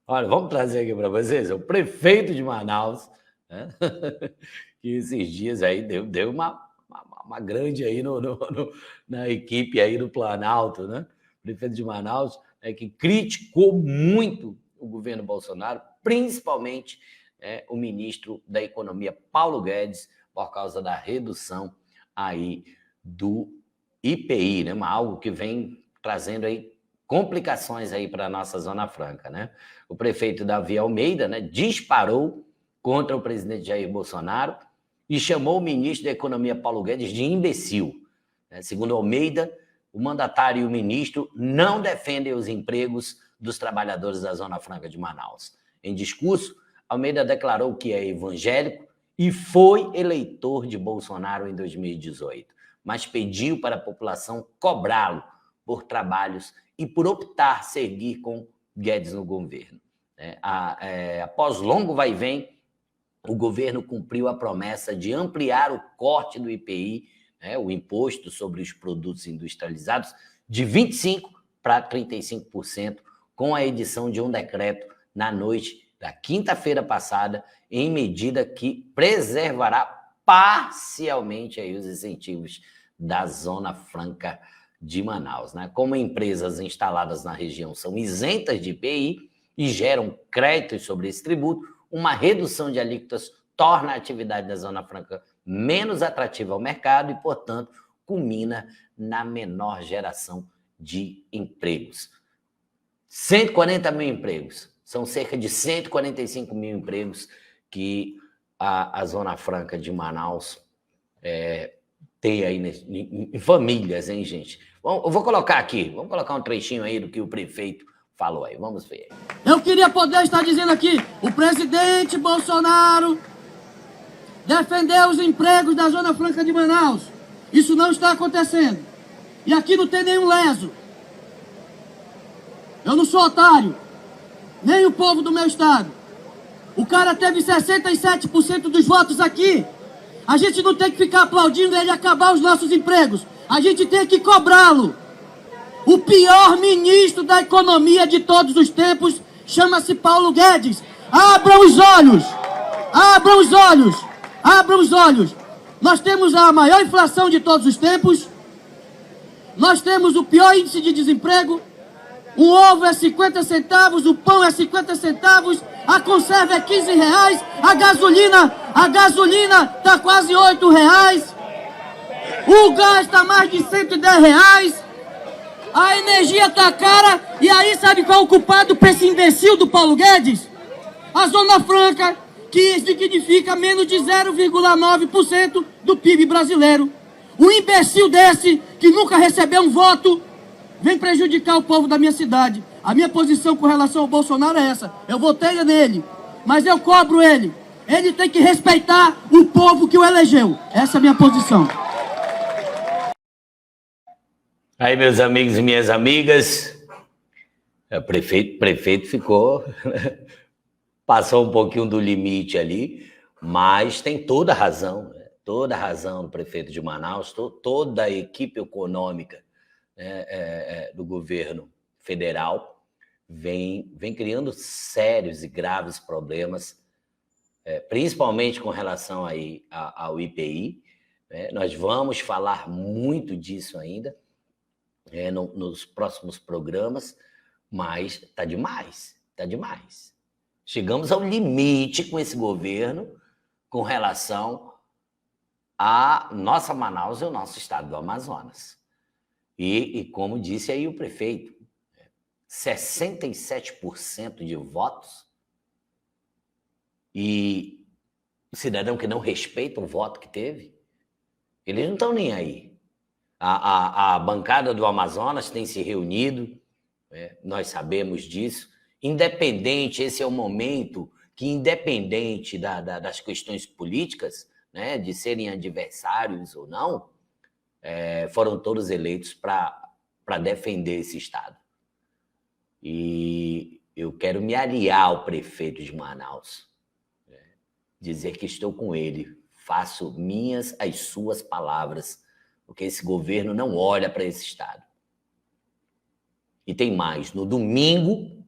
Olha, vamos trazer aqui para vocês o prefeito de Manaus, né? Que esses dias aí deu uma grande aí na equipe aí do Planalto, né? O prefeito de Manaus, né, que criticou muito o governo Bolsonaro, principalmente o ministro da Economia, Paulo Guedes, por causa da redução aí do IPI, né? Algo que vem trazendo aí complicações aí para a nossa Zona Franca, né? O prefeito Davi Almeida, né, disparou contra o presidente Jair Bolsonaro e chamou o ministro da Economia, Paulo Guedes, de imbecil. Segundo Almeida, o mandatário e o ministro não defendem os empregos dos trabalhadores da Zona Franca de Manaus. Em discurso, Almeida declarou que é evangélico e foi eleitor de Bolsonaro em 2018, mas pediu para a população cobrá-lo por trabalhos e por optar seguir com Guedes no governo. Após longo vai e vem, o governo cumpriu a promessa de ampliar o corte do IPI, o imposto sobre os produtos industrializados, de 25% para 35%, com a edição de um decreto na noite da quinta-feira passada, em medida que preservará parcialmente aí os incentivos da Zona Franca de Manaus. Como empresas instaladas na região são isentas de IPI e geram créditos sobre esse tributo, uma redução de alíquotas torna a atividade da Zona Franca menos atrativa ao mercado e, portanto, culmina na menor geração de empregos. 140 mil empregos, são cerca de 145 mil empregos que a Zona Franca de Manaus tem aí em famílias, hein, gente? Bom, eu vou colocar aqui, vamos colocar um trechinho aí do que o prefeito falou aí, vamos ver. Eu queria poder estar dizendo aqui, o presidente Bolsonaro defendeu os empregos da Zona Franca de Manaus. Isso não está acontecendo. E aqui não tem nenhum leso. Eu não sou otário, nem o povo do meu estado. O cara teve 67% dos votos aqui. A gente não tem que ficar aplaudindo ele acabar os nossos empregos. A gente tem que cobrá-lo. O pior ministro da economia de todos os tempos chama-se Paulo Guedes. Abram os olhos! Abram os olhos! Abram os olhos! Nós temos a maior inflação de todos os tempos. Nós temos o pior índice de desemprego. O ovo é 50 centavos, o pão é 50 centavos, a conserva é 15 reais, a gasolina está quase 8 reais, o gás está mais de 110 reais, a energia está cara, e aí sabe qual é o culpado para esse imbecil do Paulo Guedes? A Zona Franca, que significa menos de 0,9% do PIB brasileiro. Um imbecil desse, que nunca recebeu um voto, vem prejudicar o povo da minha cidade. A minha posição com relação ao Bolsonaro é essa. Eu votei nele, mas eu cobro ele. Ele tem que respeitar o povo que o elegeu. Essa é a minha posição. Aí, meus amigos e minhas amigas, o prefeito ficou... passou um pouquinho do limite ali, mas tem toda a razão do prefeito de Manaus, toda a equipe econômica do governo federal vem criando sérios e graves problemas, principalmente com relação aí ao IPI. Nós vamos falar muito disso ainda nos próximos programas, mas está demais. Chegamos ao limite com esse governo com relação a nossa Manaus e o nosso estado do Amazonas. E como disse aí o prefeito, 67% de votos, e o cidadão que não respeita o voto que teve, eles não estão nem aí. A bancada do Amazonas tem se reunido, nós sabemos disso, independente, esse é o momento que, independente das questões políticas, de serem adversários ou não, foram todos eleitos para defender esse Estado. E eu quero me aliar ao prefeito de Manaus, dizer que estou com ele, faço minhas as suas palavras, porque esse governo não olha para esse Estado. E tem mais, no domingo,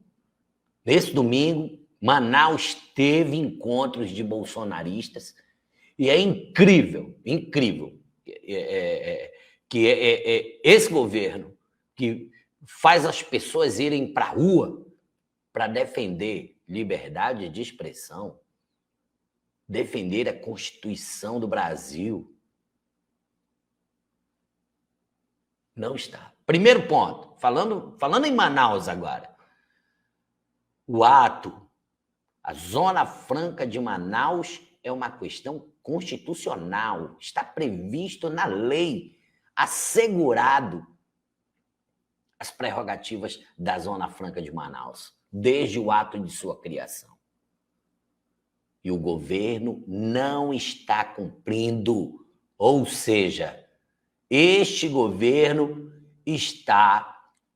Nesse domingo, Manaus teve encontros de bolsonaristas e é incrível, incrível que esse governo que faz as pessoas irem para a rua para defender liberdade de expressão, defender a Constituição do Brasil. Não está. Primeiro ponto, falando em Manaus agora. O ato, a Zona Franca de Manaus é uma questão constitucional, está previsto na lei, assegurado as prerrogativas da Zona Franca de Manaus, desde o ato de sua criação. E o governo não está cumprindo, ou seja, este governo está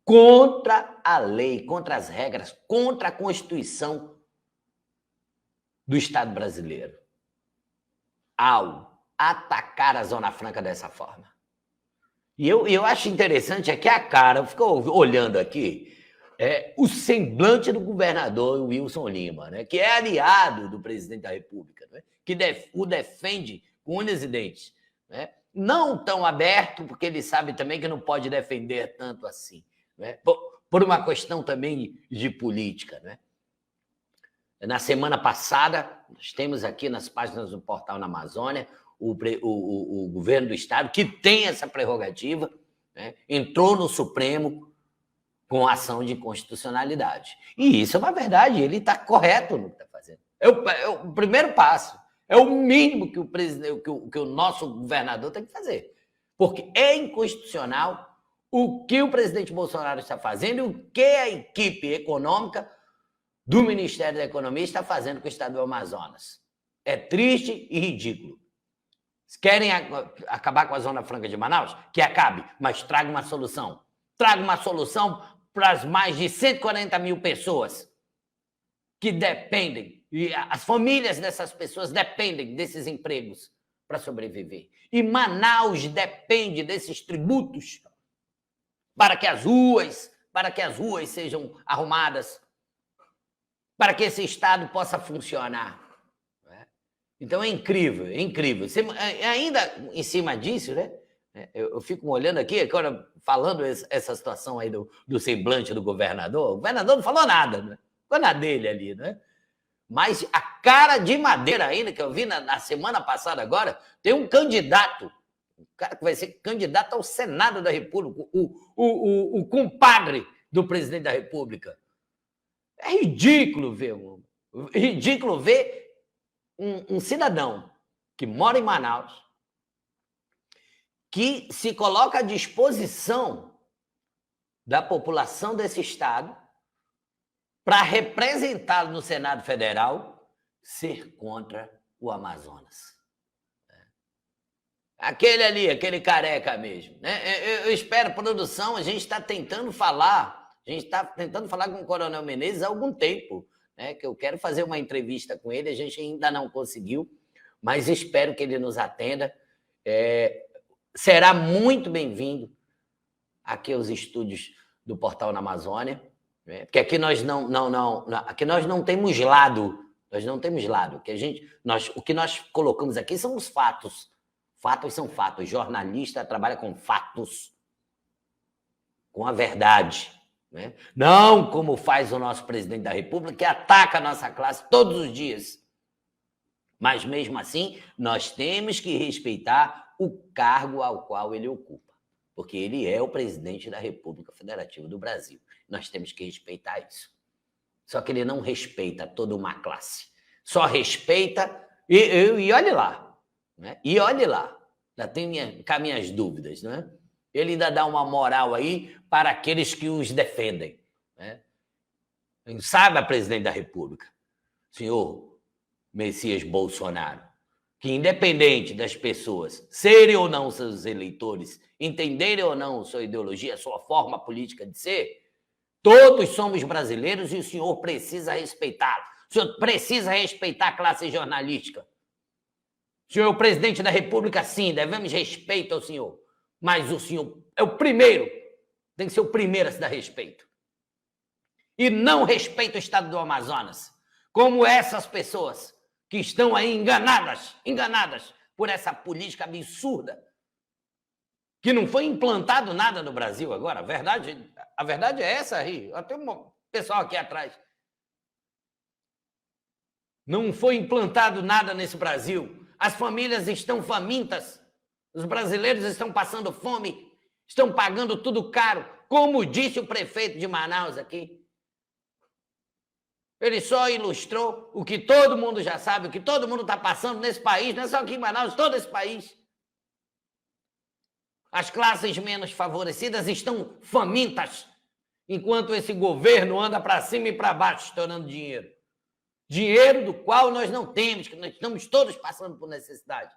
contra a lei, contra as regras, contra a Constituição do Estado brasileiro, ao atacar a Zona Franca dessa forma. E eu acho interessante é que a cara, eu fico olhando aqui, o semblante do governador Wilson Lima, né, que é aliado do presidente da República, né, que o defende com unhas e dentes, né, não tão aberto, porque ele sabe também que não pode defender tanto assim, né, por uma questão também de política. Né. Na semana passada, nós temos aqui nas páginas do Portal na Amazônia, o governo do Estado, que tem essa prerrogativa, né, entrou no Supremo com ação de inconstitucionalidade. E isso é uma verdade, ele está correto no que está fazendo. É o primeiro passo, é o mínimo que o nosso governador tem que fazer. Porque é inconstitucional o que o presidente Bolsonaro está fazendo e o que a equipe econômica do Ministério da Economia está fazendo com o Estado do Amazonas. É triste e ridículo. Se querem acabar com a Zona Franca de Manaus, que acabe, mas traga uma solução. Traga uma solução para as mais de 140 mil pessoas que dependem, e as famílias dessas pessoas dependem desses empregos para sobreviver. E Manaus depende desses tributos para que as ruas sejam arrumadas, para que esse Estado possa funcionar. Então é incrível, é incrível. Ainda em cima disso, né? Eu fico olhando aqui, agora falando essa situação aí do semblante do governador. O governador não falou nada, né? Ficou na dele ali, né? Mas a cara de madeira ainda, que eu vi na semana passada agora, tem um candidato, um cara que vai ser candidato ao Senado da República, o compadre do presidente da República. É ridículo ver um cidadão que mora em Manaus, que se coloca à disposição da população desse estado para representá-lo no Senado Federal, ser contra o Amazonas. Aquele careca mesmo. Né? Eu espero, produção, a gente está tentando falar com o Coronel Menezes há algum tempo, né? Que eu quero fazer uma entrevista com ele, a gente ainda não conseguiu, mas espero que ele nos atenda. Será muito bem-vindo aqui aos estúdios do Portal na Amazônia, né? Porque aqui nós não temos lado, o que nós colocamos aqui são os fatos. Fatos são fatos. Jornalista trabalha com fatos, com a verdade, né? Não como faz o nosso presidente da República, que ataca a nossa classe todos os dias. Mas, mesmo assim, nós temos que respeitar o cargo ao qual ele ocupa, porque ele é o presidente da República Federativa do Brasil. Nós temos que respeitar isso. Só que ele não respeita toda uma classe. Só respeita... E olhe lá. Né? E olhe lá. Já tenho cá minhas dúvidas. Né? Ele ainda dá uma moral aí para aqueles que os defendem. Né? Saiba, presidente da República, senhor Messias Bolsonaro, que independente das pessoas serem ou não seus eleitores, entenderem ou não sua ideologia, sua forma política de ser, todos somos brasileiros e o senhor precisa respeitá-lo. O senhor precisa respeitar a classe jornalística. O senhor é o presidente da República, sim, devemos respeito ao senhor. Mas o senhor é o primeiro, tem que ser o primeiro a se dar respeito. e não respeita o estado do Amazonas, como essas pessoas que estão aí enganadas por essa política absurda, que não foi implantado nada no Brasil agora. A verdade é essa aí. Tem um pessoal aqui atrás. Não foi implantado nada nesse Brasil. As famílias estão famintas. Os brasileiros estão passando fome, estão pagando tudo caro, como disse o prefeito de Manaus aqui. Ele só ilustrou o que todo mundo já sabe, o que todo mundo está passando nesse país, não é só aqui em Manaus, todo esse país. As classes menos favorecidas estão famintas, enquanto esse governo anda para cima e para baixo, estourando dinheiro. Dinheiro do qual nós não temos, que nós estamos todos passando por necessidade.